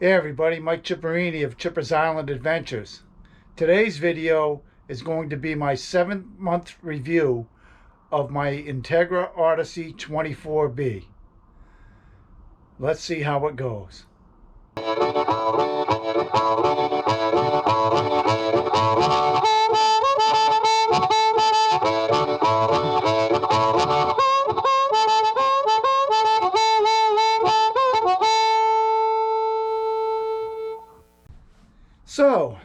Hey everybody, Mike Chipperini of Chipper's Island Adventures. Today's video is going to be my 7-month review of my Entegra Odyssey 24B. Let's see how it goes. So,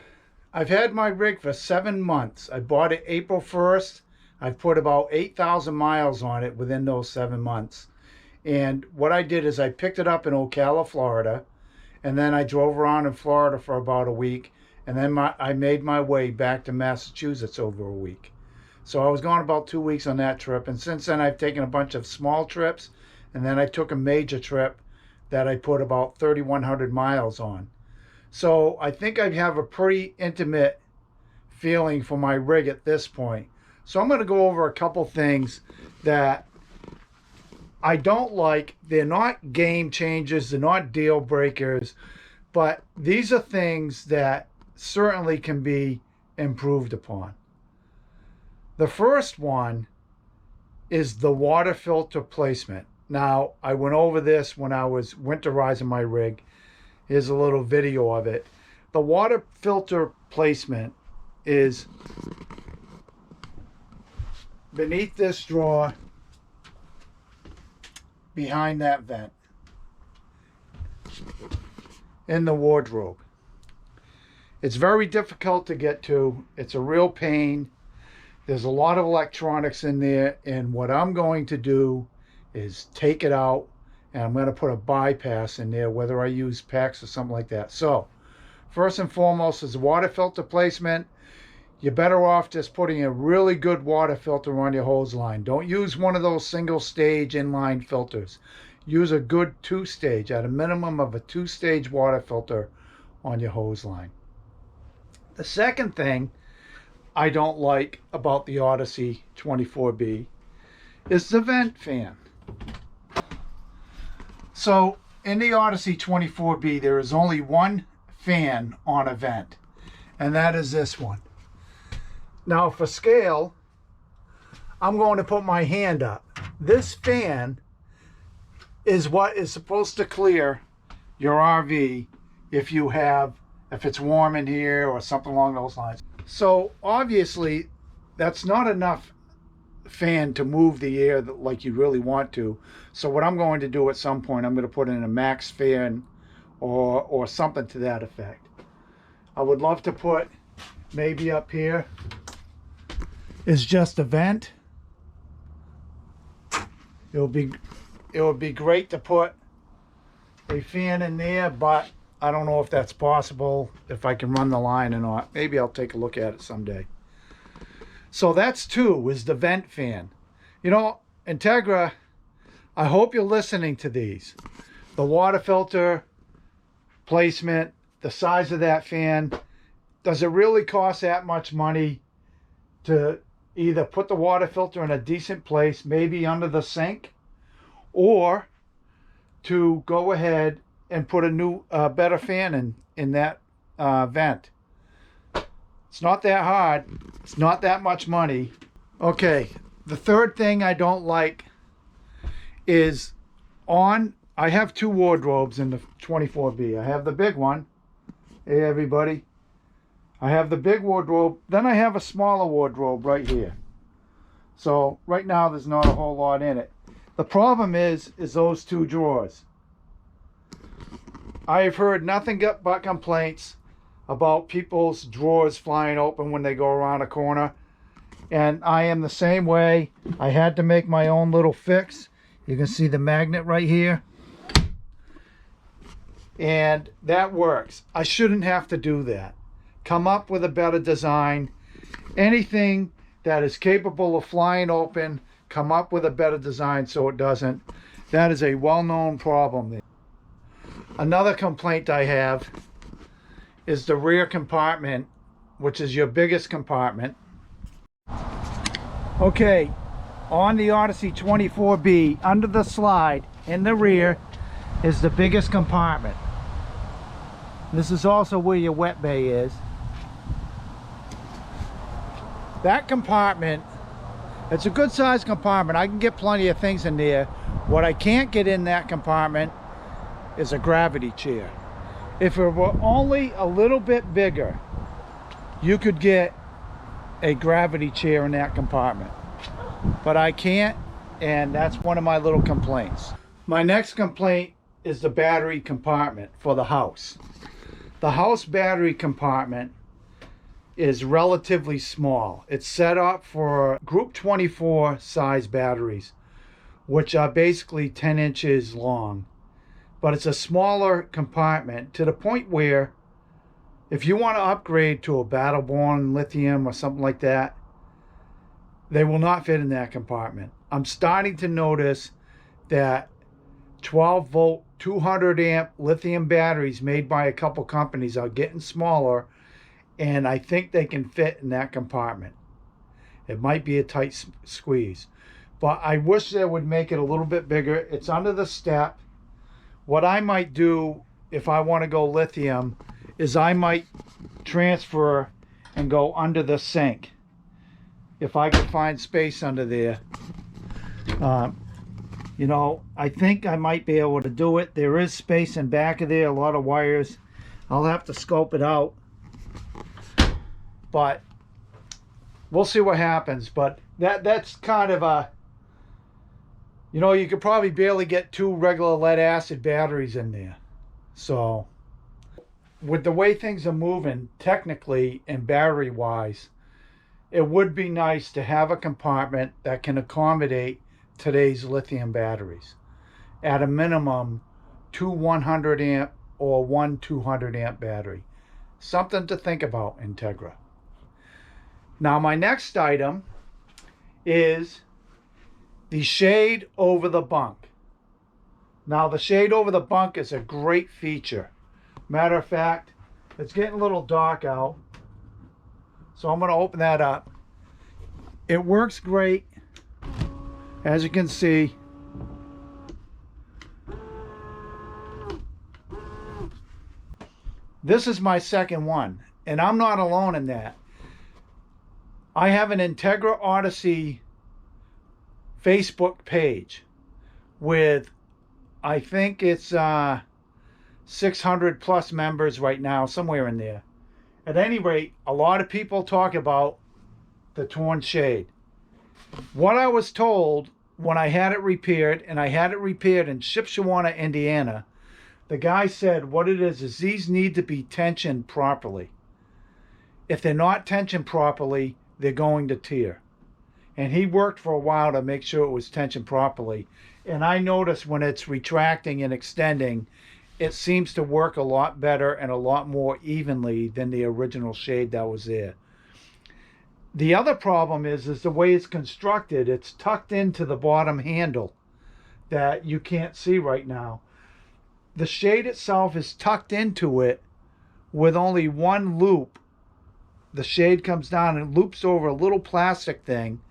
I've had my rig for 7 months. I bought it April 1st. I've put about 8,000 miles on it within those 7 months. And what I did is I picked it up in Ocala, Florida, and then I drove around in Florida for about a week, and then I made my way back to Massachusetts over a week. So I was gone about 2 weeks on that trip, and since then I've taken a bunch of small trips, and then I took a major trip that I put about 3,100 miles on. So I think I have a pretty intimate feeling for my rig at this point. So I'm going to go over a couple things that I don't like. They're not game changers, they're not deal breakers, but these are things that certainly can be improved upon. The first one is the water filter placement. Now, I went over this when I was winterizing my rig. Here's a little video of it. The water filter placement is beneath this drawer, behind that vent, in the wardrobe. It's very difficult to get to. It's a real pain. There's a lot of electronics in there, and what I'm going to do is take it out, and I'm going to put a bypass in there, whether I use PEX or something like that. So, first and foremost is the water filter placement. You're better off just putting a really good water filter on your hose line. Don't use one of those single stage inline filters. Use a good 2-stage, at a minimum of a 2-stage water filter on your hose line. The second thing I don't like about the Odyssey 24B is the vent fan. So in the Odyssey 24B, there is only one fan on a vent, and that is this one. Now for scale, I'm going to put my hand up. This fan is what is supposed to clear your RV if it's warm in here or something along those lines. So obviously that's not enough fan to move the air like you really want to. So what I'm going to do at some point, I'm going to put in a max fan or something to that effect. I would love to put, maybe up here is just a vent. It would be great to put a fan in there, but I don't know if that's possible, if I can run the line or not. Maybe I'll take a look at it someday. So that's two, is the vent fan. You know, Entegra, I hope you're listening to these. The water filter placement, the size of that fan. Does it really cost that much money to either put the water filter in a decent place, maybe under the sink, or to go ahead and put a new, better fan in that vent? It's not that hard. It's not that much money. Okay, the third thing I don't like is I have two wardrobes in the 24B. I have the big one. Hey everybody. I have the big wardrobe. Then I have a smaller wardrobe right here. So right now there's not a whole lot in it. The problem is those two drawers. I have heard nothing but complaints about people's drawers flying open when they go around a corner, and I am the same way. I had to make my own little fix. You can see the magnet right here, and that works. I shouldn't have to do that. Come up with a better design. Anything that is capable of flying open, come up with a better design so it doesn't. That is a well-known problem. Another complaint I have is the rear compartment, which is your biggest compartment. Okay, on the Odyssey 24B, under the slide in the rear is the biggest compartment. This is also where your wet bay is. That compartment, it's a good sized compartment. I can get plenty of things in there. What I can't get in that compartment is a gravity chair. If it were only a little bit bigger, you could get a gravity chair in that compartment. But I can't, and that's one of my little complaints. My next complaint is the battery compartment for the house. The house battery compartment is relatively small. It's set up for group 24 size batteries, which are basically 10 inches long. But it's a smaller compartment to the point where if you want to upgrade to a battle-born lithium or something like that, they will not fit in that compartment. I'm starting to notice that 12 volt 200 amp lithium batteries made by a couple companies are getting smaller, and I think they can fit in that compartment. It might be a tight squeeze, but I wish they would make it a little bit bigger. It's under the step. What I might do if I want to go lithium is I might transfer and go under the sink if I can find space under there. You know, I think I might be able to do it. There is space in back of there, a lot of wires. I'll have to scope it out, but we'll see what happens. But that's kind of a, you know, you could probably barely get 2 regular lead acid batteries in there. So with the way things are moving technically and battery wise, it would be nice to have a compartment that can accommodate today's lithium batteries. At a minimum, 2 100 amp or 1 200 amp battery. Something to think about, Entegra. Now my next item is the shade over the bunk. Now the shade over the bunk is a great feature. Matter of fact, it's getting a little dark out, so I'm going to open that up. It works great. As you can see, this is my second one, and I'm not alone in that. I have an Entegra Odyssey Facebook page with, I think it's 600 plus members right now, somewhere in there. At any rate, a lot of people talk about the torn shade. What I was told when I had it repaired, and I had it repaired in Shipshewana, Indiana, the guy said what it is these need to be tensioned properly. If they're not tensioned properly, they're going to tear. And he worked for a while to make sure it was tensioned properly. And I noticed when it's retracting and extending, it seems to work a lot better and a lot more evenly than the original shade that was there. The other problem is the way it's constructed. It's tucked into the bottom handle that you can't see right now. The shade itself is tucked into it with only one loop. The shade comes down and loops over a little plastic thing,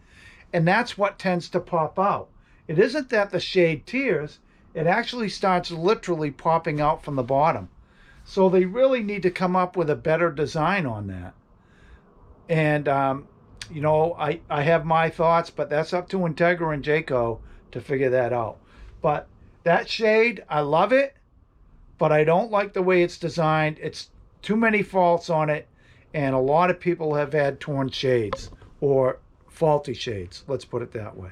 and that's what tends to pop out. It isn't that the shade tears, it actually starts literally popping out from the bottom. So they really need to come up with a better design on that. And you know, I have my thoughts, but that's up to Entegra and Jayco to figure that out. But that shade, I love it, but I don't like the way it's designed. It's too many faults on it, and a lot of people have had torn shades or faulty shades, let's put it that way.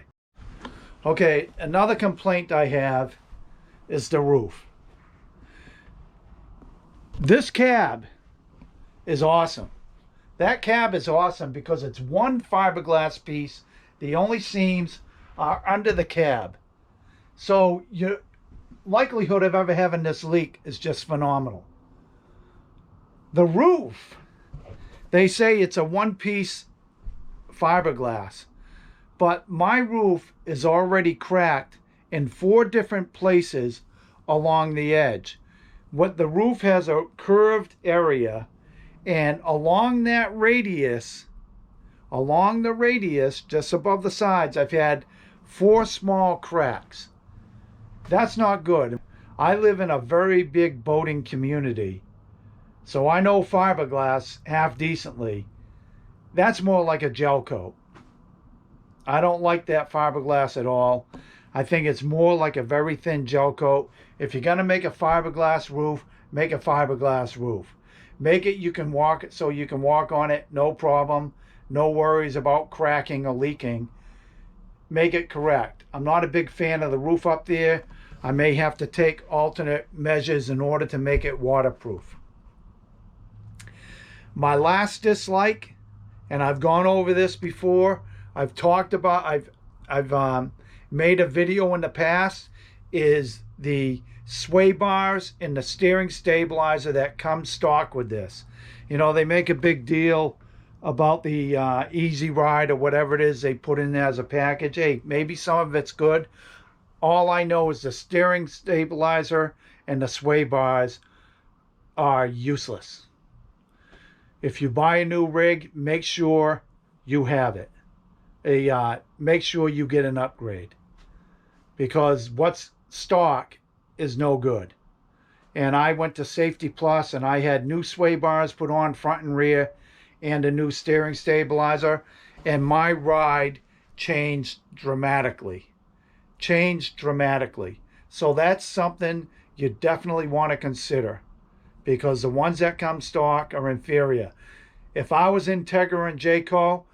Okay, another complaint I have is the roof. This cab is awesome. That cab is awesome because it's one fiberglass piece. The only seams are under the cab. So your likelihood of ever having this leak is just phenomenal. The roof, they say it's a one-piece fiberglass, but my roof is already cracked in 4 different places along the edge. What the roof has a curved area, and along that radius, along the radius, just above the sides, I've had 4 small cracks. That's not good. I live in a very big boating community, So I know fiberglass half decently. That's more like a gel coat. I don't like that fiberglass at all. I think it's more like a very thin gel coat. If you're gonna make a fiberglass roof, make a fiberglass roof. Make it you can walk so you can walk on it, no problem. No worries about cracking or leaking. Make it correct. I'm not a big fan of the roof up there. I may have to take alternate measures in order to make it waterproof. My last dislike, and I've gone over this before, I've talked about, I've made a video in the past, is the sway bars and the steering stabilizer that come stock with this. You know, they make a big deal about the Easy Ride or whatever it is they put in there as a package. Hey, maybe some of it's good. All I know is the steering stabilizer and the sway bars are useless. If you buy a new rig, make sure you have it. Make sure you get an upgrade, because what's stock is no good. And I went to Safety Plus and I had new sway bars put on front and rear and a new steering stabilizer, and my ride changed dramatically. So that's something you definitely want to consider, because the ones that come stock are inferior. If I was Entegra and Jayco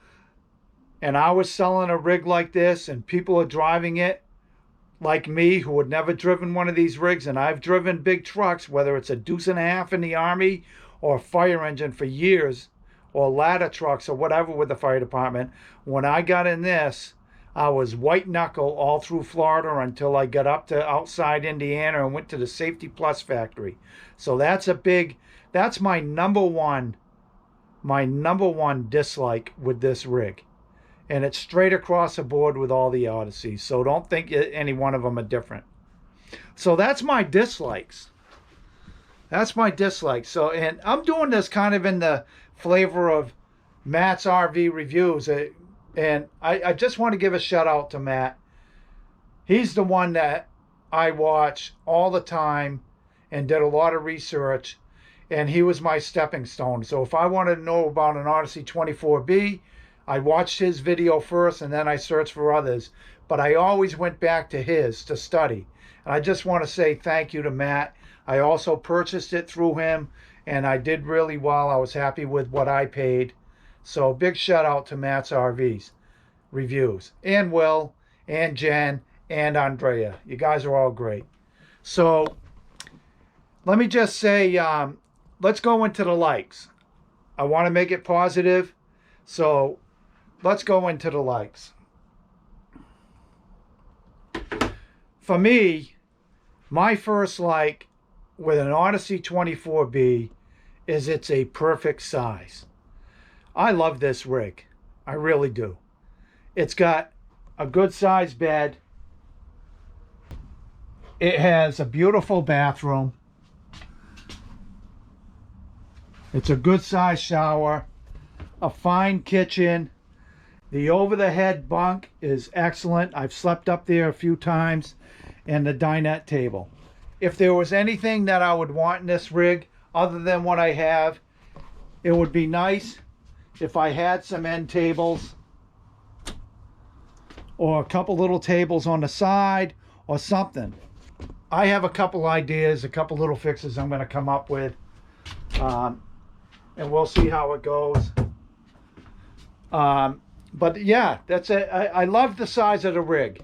and I was selling a rig like this and people are driving it like me, who had never driven one of these rigs, and I've driven big trucks, whether it's a deuce and a half in the Army or a fire engine for years, or ladder trucks or whatever with the fire department, when I got in this, I was white knuckle all through Florida until I got up to outside Indiana and went to the Safety Plus factory. So that's my number one dislike with this rig. And it's straight across the board with all the Odysseys. So don't think any one of them are different. So that's my dislikes. So, and I'm doing this kind of in the flavor of Matt's RV reviews. And I just want to give a shout out to Matt. He's the one that I watch all the time and did a lot of research. And he was my stepping stone. So if I wanted to know about an Odyssey 24B, I watched his video first and then I searched for others. But I always went back to his to study. And I just want to say thank you to Matt. I also purchased it through him, and I did really well. I was happy with what I paid. So big shout out to Matt's RVs reviews, and Will, and Jen, and Andrea. You guys are all great. So let me just say, let's go into the likes. I want to make it positive. So let's go into the likes. For me, my first like with an Odyssey 24B is it's a perfect size. I love this rig. I really do. It's got a good sized bed. It has a beautiful bathroom. It's a good sized shower, a fine kitchen. The over the head bunk is excellent. I've slept up there a few times, and the dinette table. If there was anything that I would want in this rig other than what I have, it would be nice if I had some end tables or a couple little tables on the side or something. I have a couple ideas, a couple little fixes I'm going to come up with, and we'll see how it goes. But yeah, that's it. I love the size of the rig.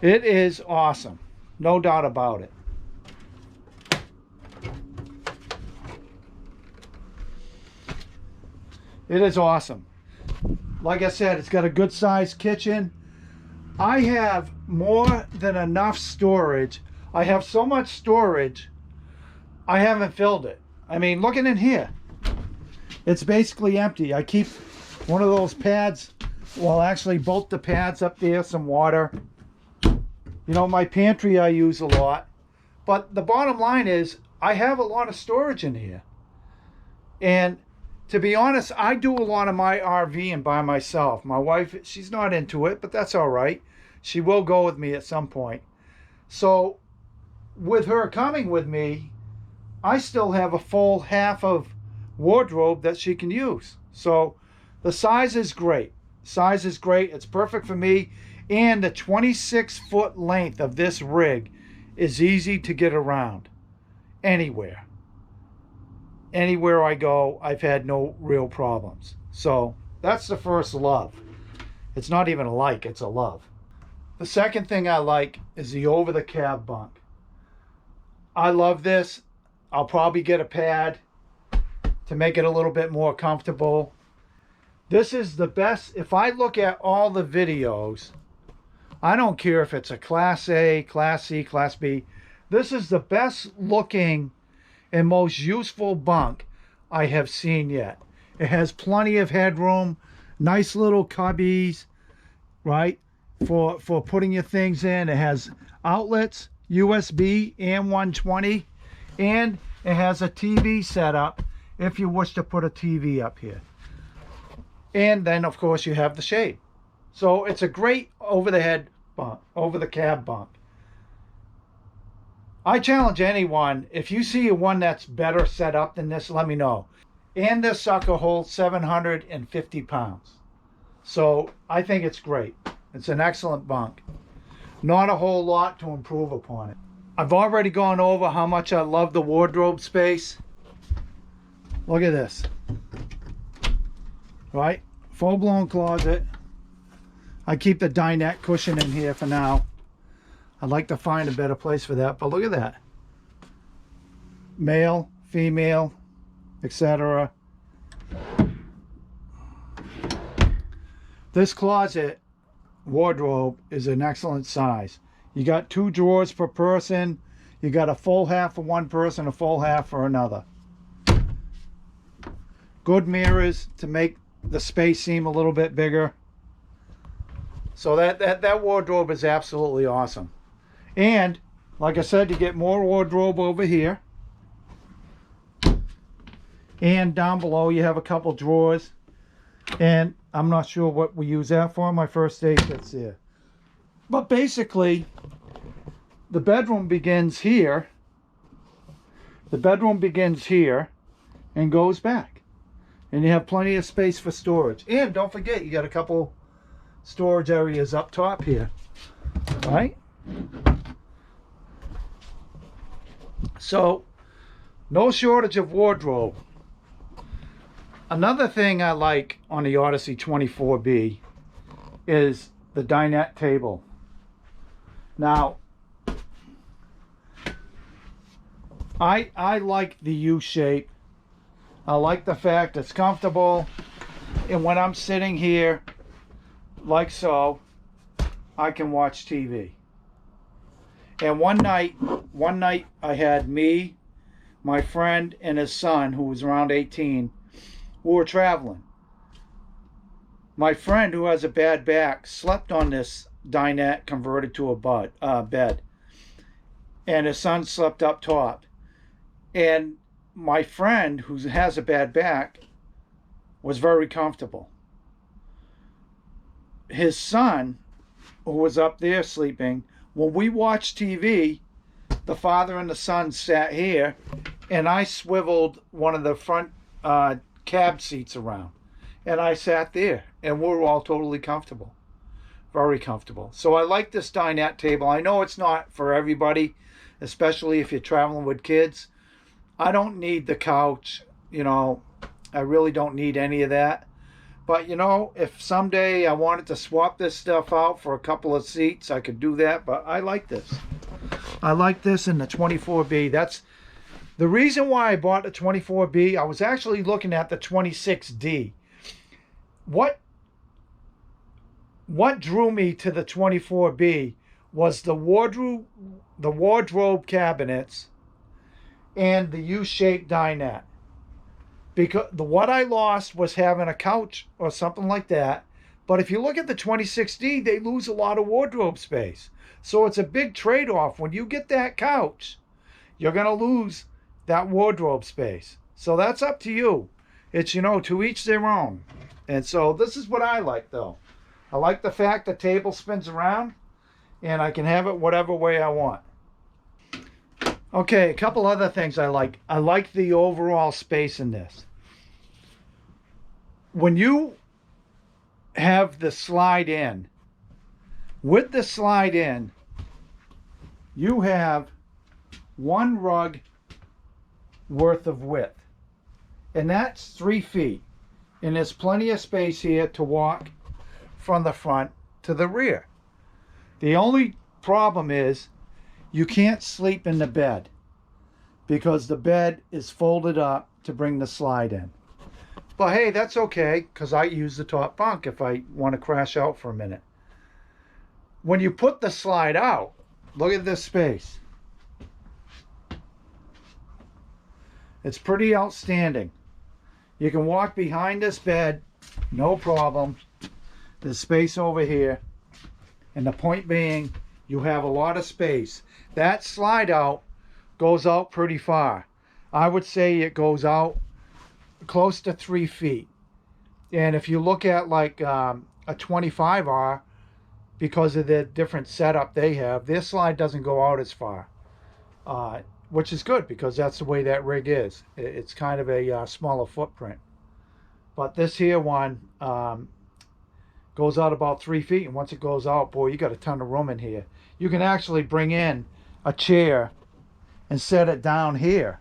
It is awesome, no doubt about it. It is awesome. Like I said, it's got a good sized kitchen. I have more than enough storage. I have so much storage, I haven't filled it. I mean, looking in here, it's basically empty. I keep one of those pads, well, actually both the pads up there, some water. You know, my pantry I use a lot. But the bottom line is, I have a lot of storage in here. And to be honest, I do a lot of my RVing by myself. My wife, she's not into it, but that's all right. She will go with me at some point. So with her coming with me, I still have a full half of wardrobe that she can use. So the size is great. Size is great. It's perfect for me. And the 26-foot length of this rig is easy to get around anywhere. Anywhere I go, I've had no real problems. So that's the first love. It's not even a like, it's a love. The second thing I like is the over-the-cab bunk. I love this. I'll probably get a pad to make it a little bit more comfortable. This is the best. If I look at all the videos, I don't care if it's a Class A, Class C, Class B. This is the best looking and most useful bunk I have seen yet. It has plenty of headroom, nice little cubbies, right, for putting your things in. It has outlets, USB and 120, and it has a TV setup if you wish to put a TV up here. And then, of course, you have the shade. So it's a great over-the-head bunk, over-the-cab bunk. I challenge anyone, if you see one that's better set up than this, let me know. And this sucker holds 750 pounds. So I think it's great. It's an excellent bunk. Not a whole lot to improve upon it. I've already gone over how much I love the wardrobe space. Look at this. Right? Full-blown closet. I keep the dinette cushion in here for now. I'd like to find a better place for that, but look at that. Male, female, etc. This closet wardrobe is an excellent size. You got 2 drawers per person. You got a full half for one person, a full half for another. Good mirrors to make the space seem a little bit bigger. So that wardrobe is absolutely awesome. And like I said, you get more wardrobe over here. And down below you have a couple drawers. And I'm not sure what we use that for. My first aid kit's there. But basically, the bedroom begins here. The bedroom begins here and goes back. And you have plenty of space for storage. And don't forget, you got a couple storage areas up top here. Right? So, no shortage of wardrobe. Another thing I like on the Odyssey 24B is the dinette table. Now, I like the U shape. I like the fact it's comfortable, and when I'm sitting here like so, I can watch TV. And one night I had me, my friend, and his son, who was around 18, who were traveling. My friend, who has a bad back, slept on this dinette converted to a bed. And his son slept up top. And my friend, who has a bad back, was very comfortable. His son, who was up there sleeping, when we watched TV, the father and the son sat here, and I swiveled one of the front cab seats around. And I sat there, and we were all totally comfortable. Very comfortable. So I like this dinette table. I know it's not for everybody, especially if you're traveling with kids. I don't need the couch, you know. I really don't need any of that. But, you know, if someday I wanted to swap this stuff out for a couple of seats, I could do that. But I like this. I like this in the 24B. That's the reason why I bought the 24B. I was actually looking at the 26D. What drew me to the 24B was the wardrobe cabinets and the U-shaped dinette. Because what I lost was having a couch or something like that. But if you look at the 26D, they lose a lot of wardrobe space. So it's a big trade-off. When you get that couch, you're going to lose that wardrobe space. So that's up to you. It's, you know, to each their own. And so this is what I like, though. I like the fact the table spins around and I can have it whatever way I want. Okay, a couple other things I like. I like the overall space in this. When you have the slide in, with the slide in, you have one rug worth of width. And that's 3 feet. And there's plenty of space here to walk from the front to the rear. The only problem is you can't sleep in the bed because the bed is folded up to bring the slide in. But hey, that's okay, because I use the top bunk if I want to crash out for a minute. When you put the slide out, look at this space. It's pretty outstanding. You can walk behind this bed, no problem. There's space over here. And the point being, you have a lot of space. That slide out goes out pretty far. I would say it goes out close to 3 feet. And if you look at like a 25R, because of the different setup they have, their slide doesn't go out as far, which is good because that's the way that rig is. It's kind of a smaller footprint. But this here one goes out about 3 feet, and once it goes out, boy, you got a ton of room in here. You can actually bring in a chair and set it down here.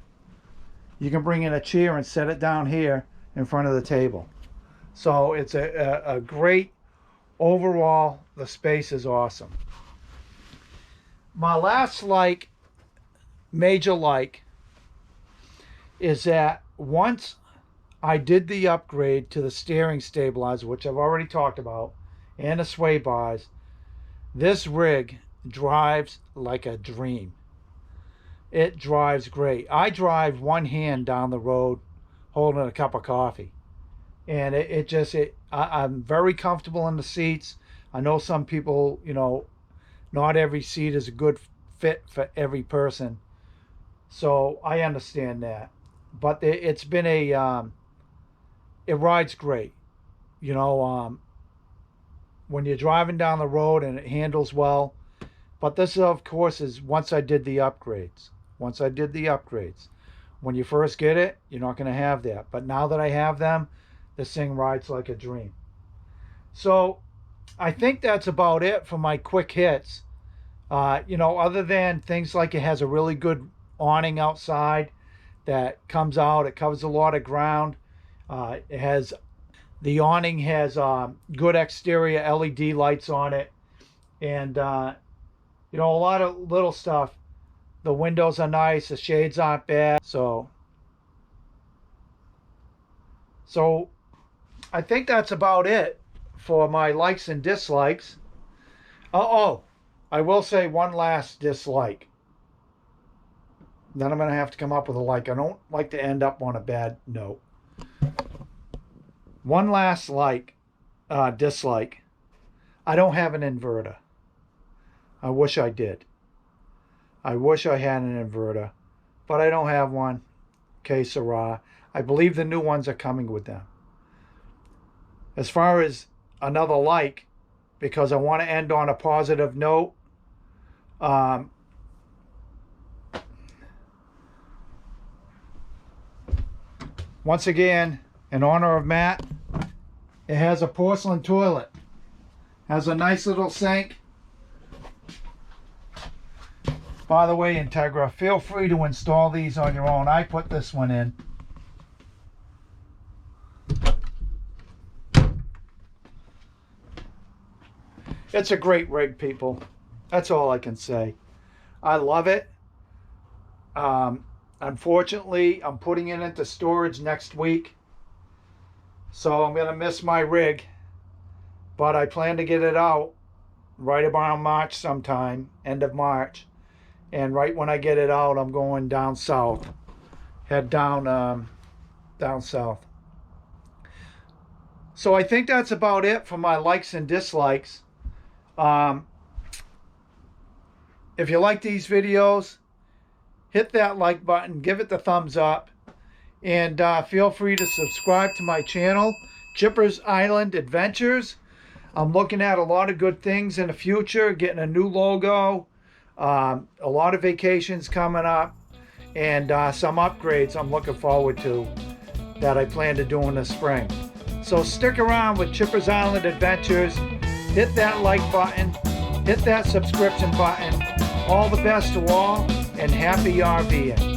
You can bring in a chair and set it down here in front of the table. So it's a great overall. The space is awesome. My last major like is that once I did the upgrade to the steering stabilizer, which I've already talked about, and the sway bars, this rig drives like a dream. It drives great. I drive one hand down the road holding a cup of coffee. And I'm very comfortable in the seats. I know some people, not every seat is a good fit for every person. So I understand that. But it's been it rides great. When you're driving down the road and it handles well. But this, of course, is once I did the upgrades. When you first get it, you're not going to have that. But now that I have them, this thing rides like a dream. So I think that's about it for my quick hits. Other than things like it has a really good awning outside that comes out. It covers a lot of ground. The awning has good exterior LED lights on it. And, a lot of little stuff. The windows are nice. The shades aren't bad. So I think that's about it for my likes and dislikes. I will say one last dislike. Then I'm going to have to come up with a like. I don't like to end up on a bad note. One last dislike. I don't have an inverter. I wish I did. I wish I had an inverter, but I don't have one. Que sera. I believe the new ones are coming with them. As far as another like, because I want to end on a positive note, once again, in honor of Matt, it has a porcelain toilet. Has a nice little sink. By the way, Entegra, feel free to install these on your own. I put this one in. It's a great rig, people. That's all I can say. I love it. Unfortunately, I'm putting it into storage next week. So I'm going to miss my rig. But I plan to get it out right around March sometime, end of March. And right when I get it out, I'm going down south. Head down south. So I think that's about it for my likes and dislikes. If you like these videos, hit that like button, give it the thumbs up, and feel free to subscribe to my channel, Chipper's Island Adventures. I'm looking at a lot of good things in the future, getting a new logo, a lot of vacations coming up. and some upgrades I'm looking forward to that I plan to do in the spring. So stick around with Chipper's Island Adventures. Hit that like button, hit that subscription button. All the best to all, and happy RVing.